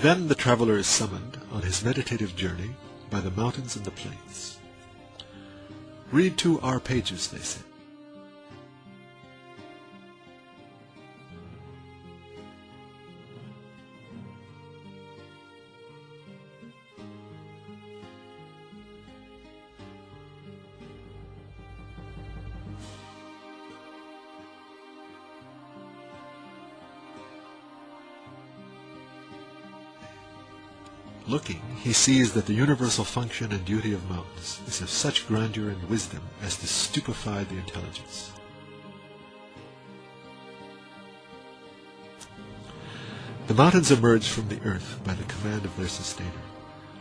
Then the traveler is summoned on his meditative journey by the mountains and the plains. Read 2 our pages, they said. Looking, he sees that the universal function and duty of mountains is of such grandeur and wisdom as to stupefy the intelligence. The mountains emerge from the earth by the command of their sustainer,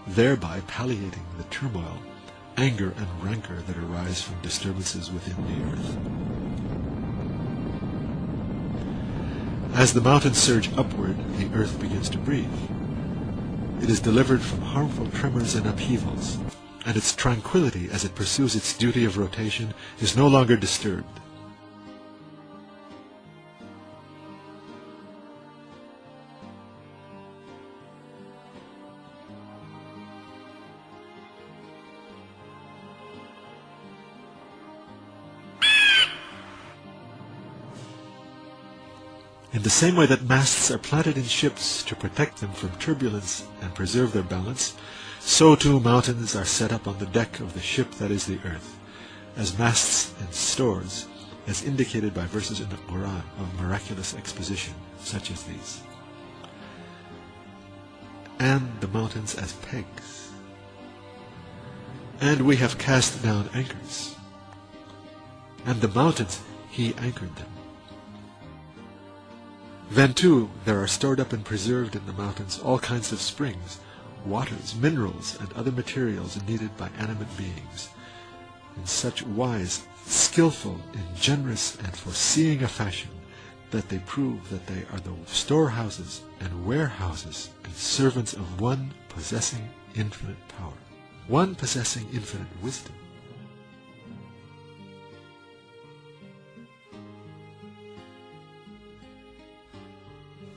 thereby palliating the turmoil, anger, and rancor that arise from disturbances within the earth. As the mountains surge upward, the earth begins to breathe. It is delivered from harmful tremors and upheavals, and its tranquility as it pursues its duty of rotation is no longer disturbed. In the same way that masts are planted in ships to protect them from turbulence and preserve their balance, so too mountains are set up on the deck of the ship that is the earth, as masts and stores, as indicated by verses in the Quran of miraculous exposition, such as these. And the mountains as pegs. And we have cast down anchors. And the mountains, he anchored them. Then, too, there are stored up and preserved in the mountains all kinds of springs, waters, minerals, and other materials needed by animate beings, in such wise, skillful in generous and foreseeing a fashion, that they prove that they are the storehouses and warehouses and servants of one possessing infinite power, one possessing infinite wisdom.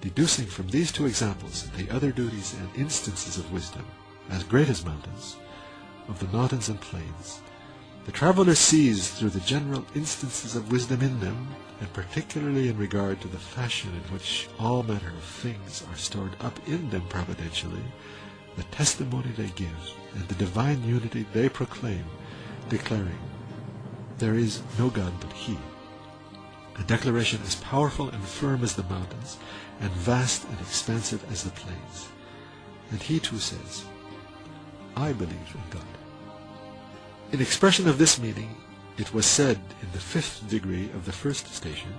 Deducing from these 2 examples the other duties and instances of wisdom, as great as mountains, of the mountains and plains, the traveler sees through the general instances of wisdom in them, and particularly in regard to the fashion in which all manner of things are stored up in them providentially, the testimony they give, and the divine unity they proclaim, declaring, "There is no God but He," a declaration as powerful and firm as the mountains, and vast and expansive as the plains. And he too says, "I believe in God." In expression of this meaning, it was said in the 5th degree of the 1st station,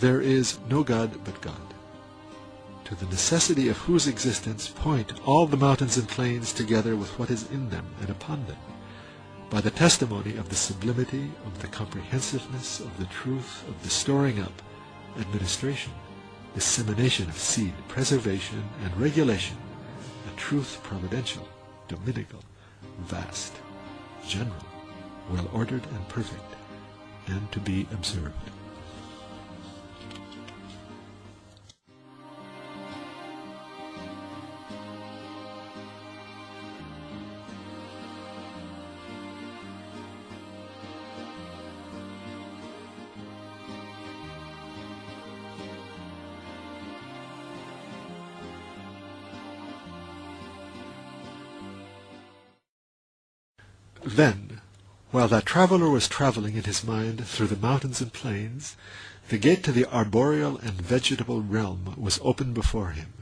"There is no God but God, to the necessity of whose existence point all the mountains and plains together with what is in them and upon them, by the testimony of the sublimity, of the comprehensiveness, of the truth, of the storing up, administration, dissemination of seed, preservation, and regulation, a truth providential, dominical, vast, general, well-ordered and perfect, and to be observed." Then, while that traveler was traveling in his mind through the mountains and plains, the gate to the arboreal and vegetable realm was opened before him.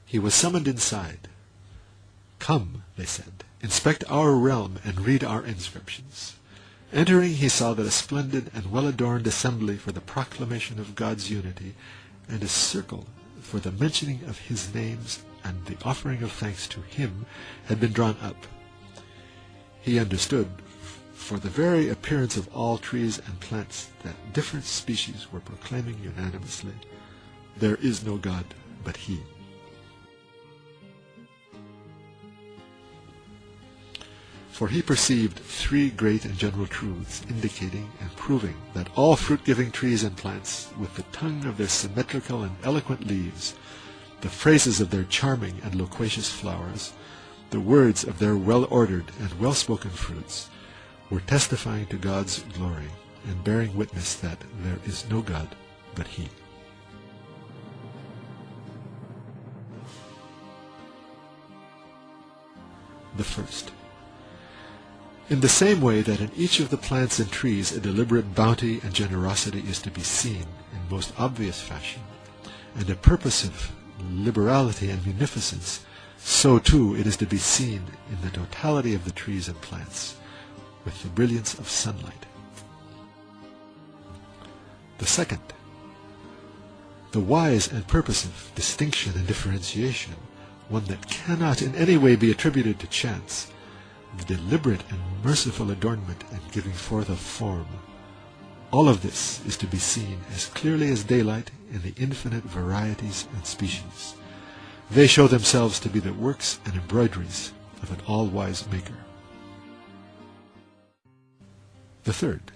He was summoned inside. "Come," they said, "inspect our realm and read our inscriptions." Entering, he saw that a splendid and well-adorned assembly for the proclamation of God's unity, and a circle for the mentioning of His names and the offering of thanks to Him, had been drawn up. He understood, for the very appearance of all trees and plants, that different species were proclaiming unanimously, "There is no God but He." For he perceived 3 great and general truths, indicating and proving that all fruit-giving trees and plants, with the tongue of their symmetrical and eloquent leaves, the phrases of their charming and loquacious flowers, the words of their well-ordered and well-spoken fruits, were testifying to God's glory and bearing witness that there is no God but He. The first. In the same way that in each of the plants and trees a deliberate bounty and generosity is to be seen in most obvious fashion, and a purposive liberality and munificence, so too it is to be seen in the totality of the trees and plants, with the brilliance of sunlight. The second. The wise and purposive distinction and differentiation, one that cannot in any way be attributed to chance, the deliberate and merciful adornment and giving forth of form, all of this is to be seen as clearly as daylight in the infinite varieties and species. They show themselves to be the works and embroideries of an all-wise Maker. The third.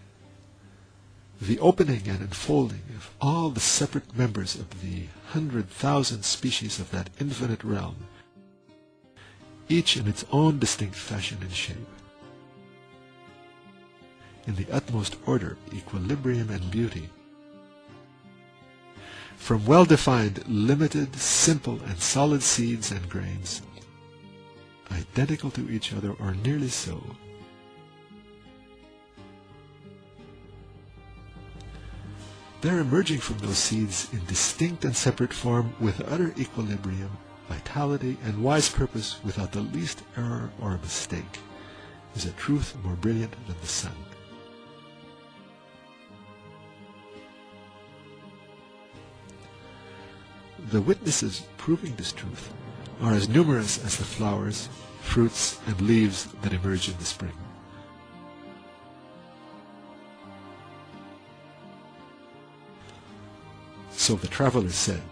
The opening and unfolding of all the separate members of the 100,000 species of that infinite realm, each in its own distinct fashion and shape, in the utmost order, equilibrium, and beauty, from well-defined, limited, simple, and solid seeds and grains, identical to each other or nearly so, they're emerging from those seeds in distinct and separate form with utter equilibrium, vitality, and wise purpose without the least error or mistake, is a truth more brilliant than the sun. The witnesses proving this truth are as numerous as the flowers, fruits, and leaves that emerge in the spring. So the traveler said,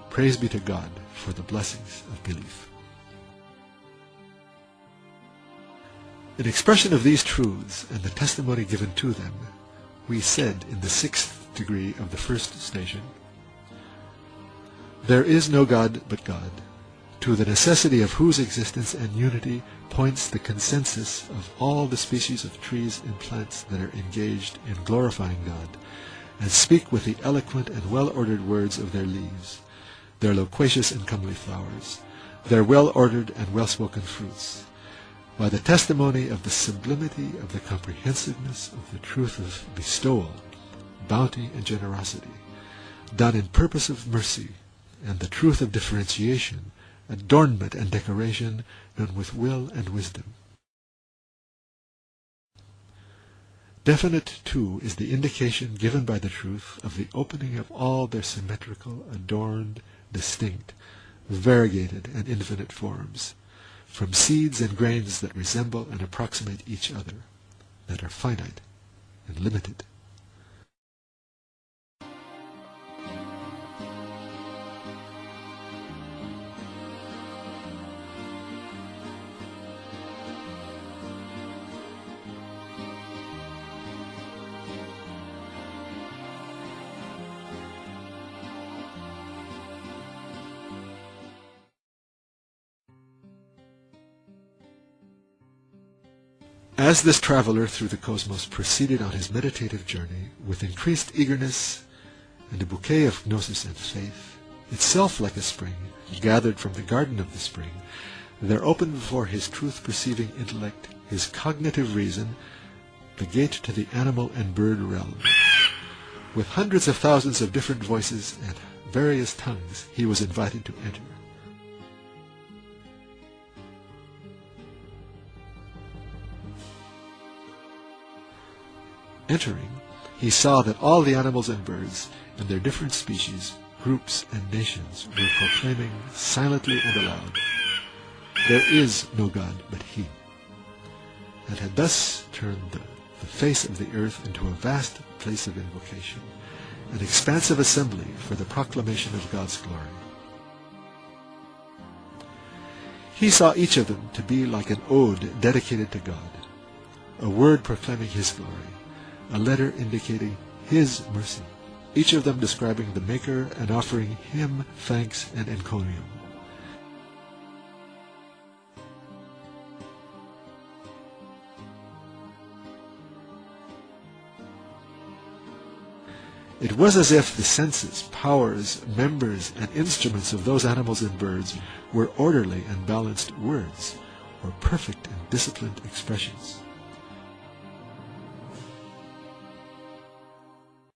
"Praise be to God for the blessings of belief." In expression of these truths and the testimony given to them, we said in the 6th degree of the first station, "There is no God but God, to the necessity of whose existence and unity points the consensus of all the species of trees and plants that are engaged in glorifying God, and speak with the eloquent and well-ordered words of their leaves, their loquacious and comely flowers, their well-ordered and well-spoken fruits, by the testimony of the sublimity of the comprehensiveness of the truth of bestowal, bounty, and generosity, done in purpose of mercy, and the truth of differentiation, adornment, and decoration, done with will and wisdom." Definite, too, is the indication given by the truth of the opening of all their symmetrical, adorned, distinct, variegated, and infinite forms, from seeds and grains that resemble and approximate each other, that are finite and limited. As this traveler through the cosmos proceeded on his meditative journey with increased eagerness and a bouquet of gnosis and faith, itself like a spring, gathered from the garden of the spring, there opened before his truth-perceiving intellect, his cognitive reason, the gate to the animal and bird realm. With hundreds of thousands of different voices and various tongues, he was invited to enter. Entering, he saw that all the animals and birds, and their different species, groups, and nations were proclaiming silently and aloud, "There is no God but He," and had thus turned the face of the earth into a vast place of invocation, an expansive assembly for the proclamation of God's glory. He saw each of them to be like an ode dedicated to God, a word proclaiming His glory, a letter indicating His mercy, each of them describing the Maker and offering Him thanks and encomium. It was as if the senses, powers, members, and instruments of those animals and birds were orderly and balanced words, or perfect and disciplined expressions.